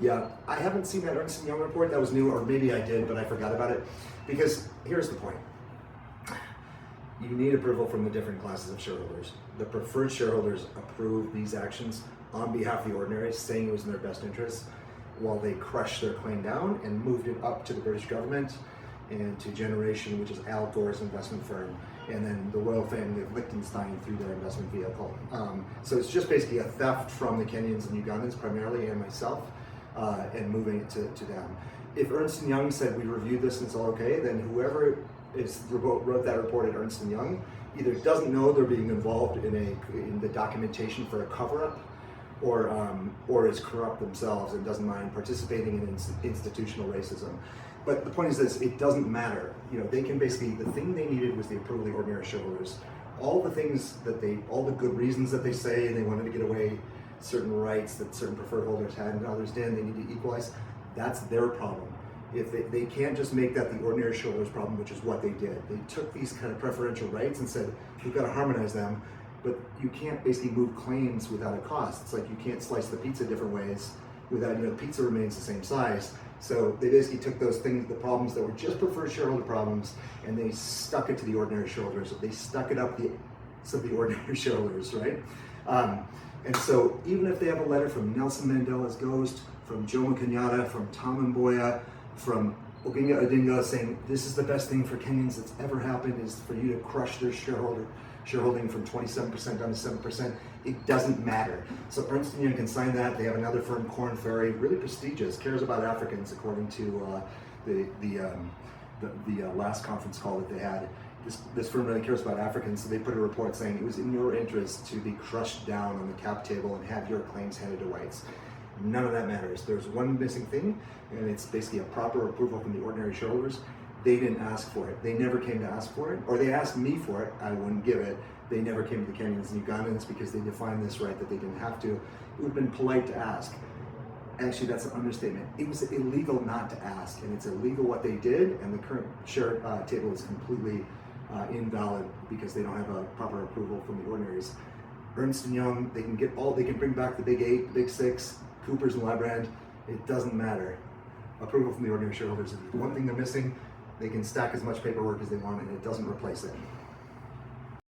Yeah, I haven't seen that Ernst & Young report. That was new, or maybe I did, but I forgot about it. Because here's the point. You need approval from the different classes of shareholders. The preferred shareholders approved these actions on behalf of the ordinaries, saying it was in their best interest, while they crushed their claim down and moved it up to the British government and to Generation, which is Al Gore's investment firm, and then the royal family of Liechtenstein through their investment vehicle. So it's just basically a theft from the Kenyans and Ugandans primarily, and myself, and moving it to them. If Ernst & Young said we reviewed this and it's all okay, then whoever wrote that report at Ernst & Young either doesn't know they're being involved in the documentation for a cover-up, or is corrupt themselves and doesn't mind participating in institutional racism. But the point is this: it doesn't matter. They can basically, the thing they needed was the approval of the ordinary shareholders. All the things all the good reasons that they say they wanted to get away certain rights that certain preferred holders had and others didn't, they need to equalize. That's their problem. If they can't just make that the ordinary shareholders' problem, which is what they did. They took these kind of preferential rights and said, we've got to harmonize them, but you can't basically move claims without a cost. It's like you can't slice the pizza different ways without, the pizza remains the same size. So they basically took those things, the problems that were just preferred shareholder problems, and they stuck it to the ordinary shareholders. They stuck it up the ordinary shareholders, right? And so even if they have a letter from Nelson Mandela's ghost, from Jomo Kenyatta, from Tom Mboya, from Oginga Odinga saying this is the best thing for Kenyans that's ever happened is for you to crush their shareholding from 27% down to 7%, it doesn't matter. So Ernst & Young can sign that. They have another firm, Korn Ferry, really prestigious, cares about Africans according to the last conference call that they had. This firm really cares about Africans, so they put a report saying it was in your interest to be crushed down on the cap table and have your claims handed to whites. None of that matters. There's one missing thing, and it's basically a proper approval from the ordinary shareholders. They didn't ask for it. They never came to ask for it, or they asked me for it. I wouldn't give it. They never came to the Kenyans and Ugandans because they defined this right that they didn't have to. It would have been polite to ask. Actually, that's an understatement. It was illegal not to ask, and it's illegal what they did, and the current share table is completely invalid because they don't have a proper approval from the ordinaries. Ernst & Young, they can bring back the Big 8, Big 6, Coopers and Librand. It doesn't matter. Approval from the ordinary shareholders. If one thing they're missing, they can stack as much paperwork as they want, and it doesn't replace it.